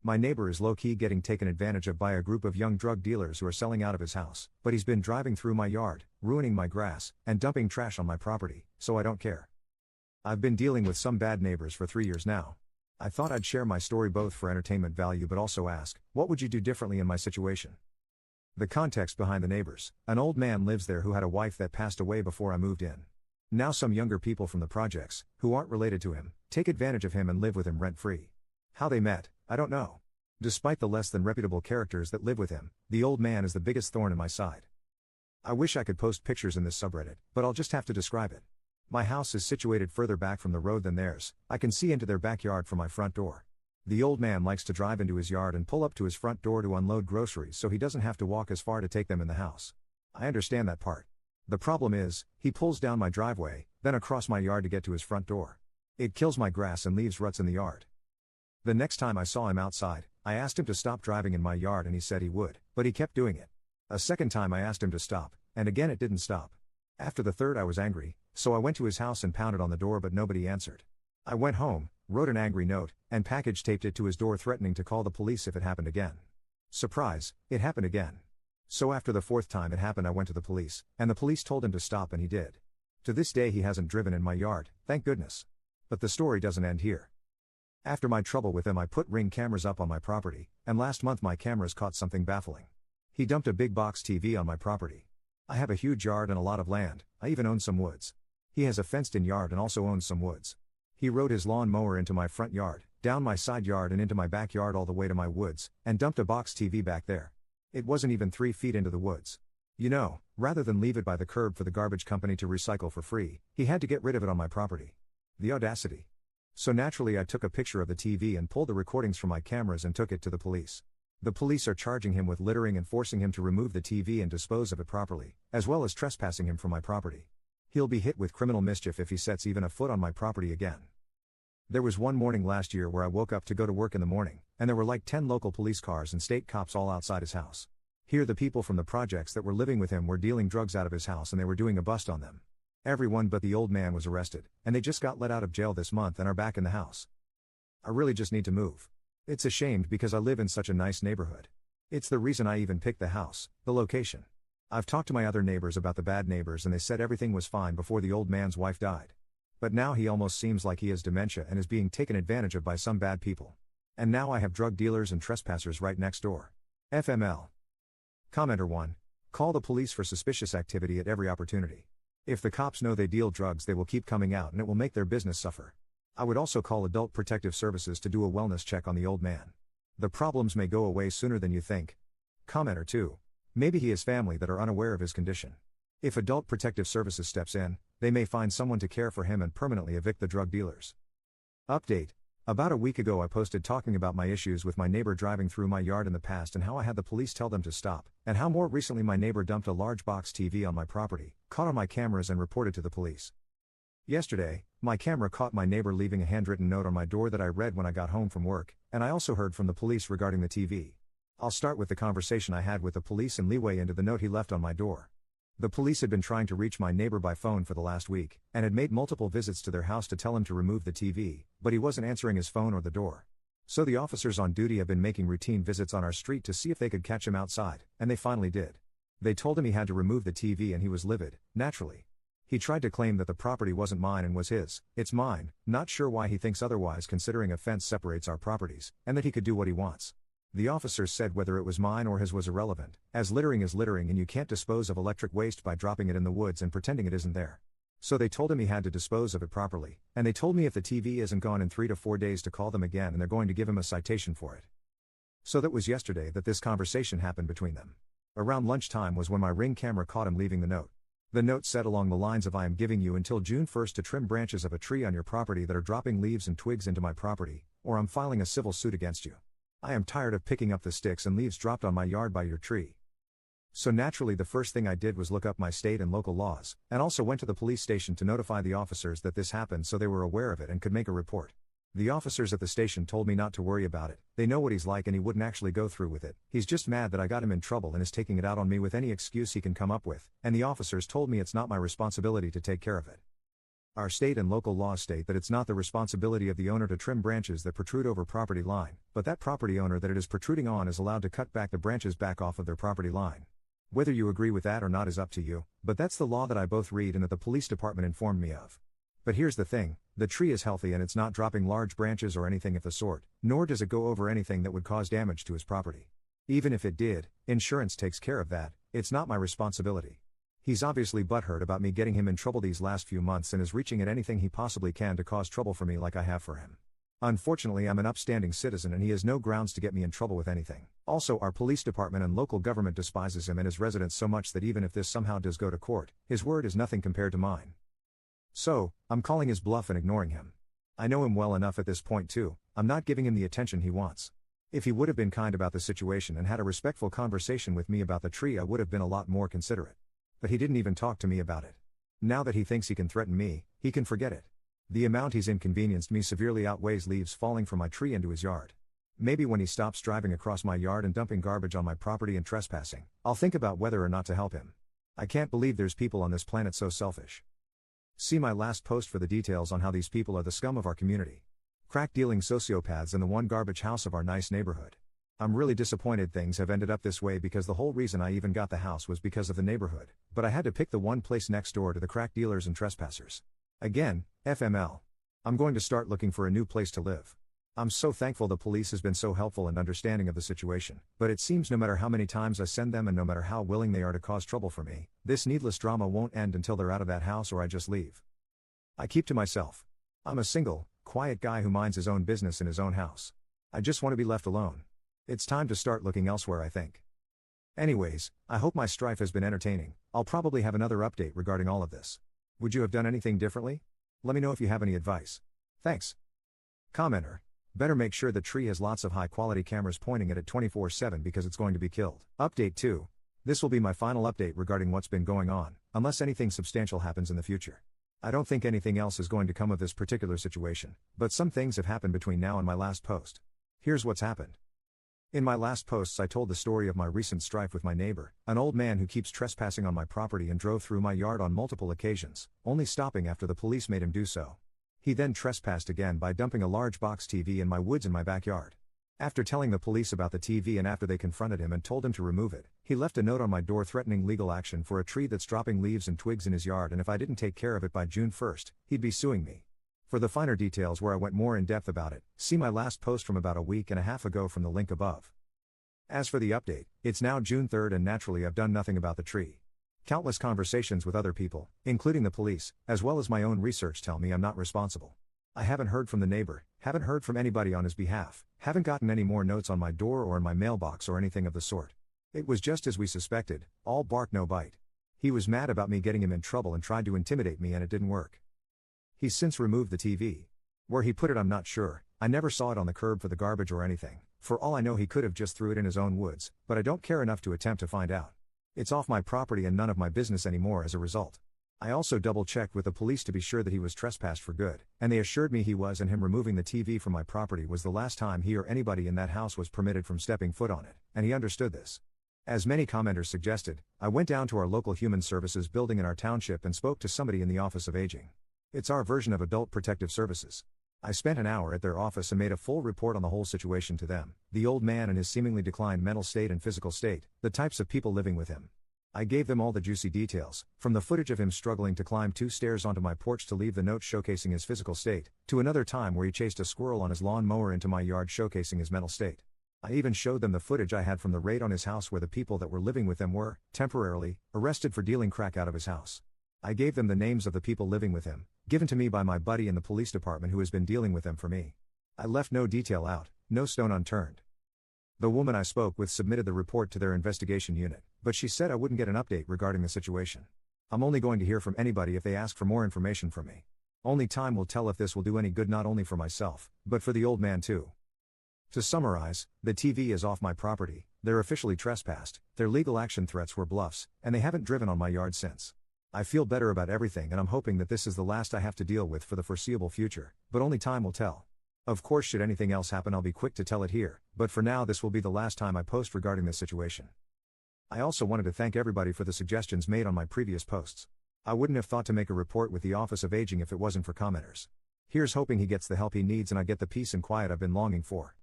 My neighbor is low-key getting taken advantage of by a group of young drug dealers who are selling out of his house, but he's been driving through my yard, ruining my grass, and dumping trash on my property, so I don't care. I've been dealing with some bad neighbors for 3 years now. I thought I'd share my story both for entertainment value but also ask, what would you do differently in my situation? The context behind the neighbors: an old man lives there who had a wife that passed away before I moved in. Now some younger people from the projects, who aren't related to him, take advantage of him and live with him rent-free. How they met, I don't know. Despite the less than reputable characters that live with him, the old man is the biggest thorn in my side. I wish I could post pictures in this subreddit, but I'll just have to describe it. My house is situated further back from the road than theirs. I can see into their backyard from my front door. The old man likes to drive into his yard and pull up to his front door to unload groceries so he doesn't have to walk as far to take them in the house. I understand that part. The problem is, he pulls down my driveway, then across my yard to get to his front door. It kills my grass and leaves ruts in the yard. The next time I saw him outside, I asked him to stop driving in my yard and he said he would, but he kept doing it. A second time I asked him to stop, and again it didn't stop. After the third I was angry, so I went to his house and pounded on the door but nobody answered. I went home, wrote an angry note, and package taped it to his door threatening to call the police if it happened again. Surprise, it happened again. So after the fourth time it happened I went to the police, and the police told him to stop and he did. To this day he hasn't driven in my yard, thank goodness. But the story doesn't end here. After my trouble with him I put Ring cameras up on my property, and last month my cameras caught something baffling. He dumped a big box TV on my property. I have a huge yard and a lot of land, I even own some woods. He has a fenced-in yard and also owns some woods. He rode his lawn mower into my front yard, down my side yard and into my backyard all the way to my woods, and dumped a box TV back there. It wasn't even 3 feet into the woods. You know, rather than leave it by the curb for the garbage company to recycle for free, he had to get rid of it on my property. The audacity. So naturally I took a picture of the TV and pulled the recordings from my cameras and took it to the police. The police are charging him with littering and forcing him to remove the TV and dispose of it properly, as well as trespassing him from my property. He'll be hit with criminal mischief if he sets even a foot on my property again. There was one morning last year where I woke up to go to work in the morning, and there were like 10 local police cars and state cops all outside his house. Here the people from the projects that were living with him were dealing drugs out of his house and they were doing a bust on them. Everyone but the old man was arrested, and they just got let out of jail this month and are back in the house. I really just need to move. It's a shame because I live in such a nice neighborhood. It's the reason I even picked the house, the location. I've talked to my other neighbors about the bad neighbors and they said everything was fine before the old man's wife died. But now he almost seems like he has dementia and is being taken advantage of by some bad people. And now I have drug dealers and trespassers right next door. FML. Commenter 1. Call the police for suspicious activity at every opportunity. If the cops know they deal drugs they will keep coming out and it will make their business suffer. I would also call Adult Protective Services to do a wellness check on the old man. The problems may go away sooner than you think. Commenter 2. Maybe he has family that are unaware of his condition. If Adult Protective Services steps in, they may find someone to care for him and permanently evict the drug dealers. Update. About a week ago I posted talking about my issues with my neighbor driving through my yard in the past and how I had the police tell them to stop, and how more recently my neighbor dumped a large box TV on my property, caught on my cameras and reported to the police. Yesterday, my camera caught my neighbor leaving a handwritten note on my door that I read when I got home from work, and I also heard from the police regarding the TV. I'll start with the conversation I had with the police and leeway into the note he left on my door. The police had been trying to reach my neighbor by phone for the last week, and had made multiple visits to their house to tell him to remove the TV, but he wasn't answering his phone or the door. So the officers on duty have been making routine visits on our street to see if they could catch him outside, and they finally did. They told him he had to remove the TV and he was livid, naturally. He tried to claim that the property wasn't mine and was his. It's mine, not sure why he thinks otherwise considering a fence separates our properties, and that he could do what he wants. The officers said whether it was mine or his was irrelevant, as littering is littering and you can't dispose of electric waste by dropping it in the woods and pretending it isn't there. So they told him he had to dispose of it properly, and they told me if the TV isn't gone in 3 to 4 days to call them again and they're going to give him a citation for it. So that was yesterday that this conversation happened between them. Around lunchtime was when my Ring camera caught him leaving the note. The note said along the lines of I am giving you until June 1st to trim branches of a tree on your property that are dropping leaves and twigs into my property, or I'm filing a civil suit against you. I am tired of picking up the sticks and leaves dropped on my yard by your tree. So naturally the first thing I did was look up my state and local laws, and also went to the police station to notify the officers that this happened so they were aware of it and could make a report. The officers at the station told me not to worry about it, they know what he's like and he wouldn't actually go through with it, he's just mad that I got him in trouble and is taking it out on me with any excuse he can come up with, and the officers told me it's not my responsibility to take care of it. Our state and local laws state that it's not the responsibility of the owner to trim branches that protrude over property line, but that property owner that it is protruding on is allowed to cut back the branches back off of their property line. Whether you agree with that or not is up to you, but that's the law that I both read and that the police department informed me of. But here's the thing, the tree is healthy and it's not dropping large branches or anything of the sort, nor does it go over anything that would cause damage to his property. Even if it did, insurance takes care of that, it's not my responsibility. He's obviously butthurt about me getting him in trouble these last few months and is reaching at anything he possibly can to cause trouble for me like I have for him. Unfortunately, I'm an upstanding citizen and he has no grounds to get me in trouble with anything. Also, our police department and local government despises him and his residents so much that even if this somehow does go to court, his word is nothing compared to mine. So, I'm calling his bluff and ignoring him. I know him well enough at this point too, I'm not giving him the attention he wants. If he would have been kind about the situation and had a respectful conversation with me about the tree, I would have been a lot more considerate. But he didn't even talk to me about it. Now that he thinks he can threaten me, he can forget it. The amount he's inconvenienced me severely outweighs leaves falling from my tree into his yard. Maybe when he stops driving across my yard and dumping garbage on my property and trespassing, I'll think about whether or not to help him. I can't believe there's people on this planet so selfish. See my last post for the details on how these people are the scum of our community. Crack-dealing sociopaths in the one garbage house of our nice neighborhood. I'm really disappointed things have ended up this way because the whole reason I even got the house was because of the neighborhood, but I had to pick the one place next door to the crack dealers and trespassers. Again, FML. I'm going to start looking for a new place to live. I'm so thankful the police has been so helpful and understanding of the situation, but it seems no matter how many times I send them and no matter how willing they are to cause trouble for me, this needless drama won't end until they're out of that house or I just leave. I keep to myself. I'm a single, quiet guy who minds his own business in his own house. I just want to be left alone. It's time to start looking elsewhere, I think. Anyways, I hope my strife has been entertaining. I'll probably have another update regarding all of this. Would you have done anything differently? Let me know if you have any advice. Thanks. Commenter. Better make sure the tree has lots of high quality cameras pointing at it 24/7 because it's going to be killed. Update 2. This will be my final update regarding what's been going on, unless anything substantial happens in the future. I don't think anything else is going to come of this particular situation, but some things have happened between now and my last post. Here's what's happened. In my last posts I told the story of my recent strife with my neighbor, an old man who keeps trespassing on my property and drove through my yard on multiple occasions, only stopping after the police made him do so. He then trespassed again by dumping a large box TV in my woods in my backyard. After telling the police about the TV and after they confronted him and told him to remove it, he left a note on my door threatening legal action for a tree that's dropping leaves and twigs in his yard, and if I didn't take care of it by June 1st, he'd be suing me. For the finer details where I went more in depth about it, see my last post from about a week and a half ago from the link above. As for the update, it's now June 3rd and naturally I've done nothing about the tree. Countless conversations with other people, including the police, as well as my own research tell me I'm not responsible. I haven't heard from the neighbor, haven't heard from anybody on his behalf, haven't gotten any more notes on my door or in my mailbox or anything of the sort. It was just as we suspected, all bark no bite. He was mad about me getting him in trouble and tried to intimidate me and it didn't work. He's since removed the TV. Where he put it I'm not sure, I never saw it on the curb for the garbage or anything. For all I know he could have just threw it in his own woods, but I don't care enough to attempt to find out. It's off my property and none of my business anymore as a result. I also double-checked with the police to be sure that he was trespassed for good, and they assured me he was, and him removing the TV from my property was the last time he or anybody in that house was permitted from stepping foot on it, and he understood this. As many commenters suggested, I went down to our local human services building in our township and spoke to somebody in the Office of Aging. It's our version of Adult Protective Services. I spent an hour at their office and made a full report on the whole situation to them, the old man and his seemingly declined mental state and physical state, the types of people living with him. I gave them all the juicy details, from the footage of him struggling to climb 2 stairs onto my porch to leave the note showcasing his physical state, to another time where he chased a squirrel on his lawn mower into my yard showcasing his mental state. I even showed them the footage I had from the raid on his house where the people that were living with him were, temporarily, arrested for dealing crack out of his house. I gave them the names of the people living with him, given to me by my buddy in the police department who has been dealing with them for me. I left no detail out, no stone unturned. The woman I spoke with submitted the report to their investigation unit, but she said I wouldn't get an update regarding the situation. I'm only going to hear from anybody if they ask for more information from me. Only time will tell if this will do any good not only for myself, but for the old man too. To summarize, the TV is off my property, they're officially trespassed, their legal action threats were bluffs, and they haven't driven on my yard since. I feel better about everything and I'm hoping that this is the last I have to deal with for the foreseeable future, but only time will tell. Of course, should anything else happen I'll be quick to tell it here, but for now this will be the last time I post regarding this situation. I also wanted to thank everybody for the suggestions made on my previous posts. I wouldn't have thought to make a report with the Office of Aging if it wasn't for commenters. Here's hoping he gets the help he needs and I get the peace and quiet I've been longing for.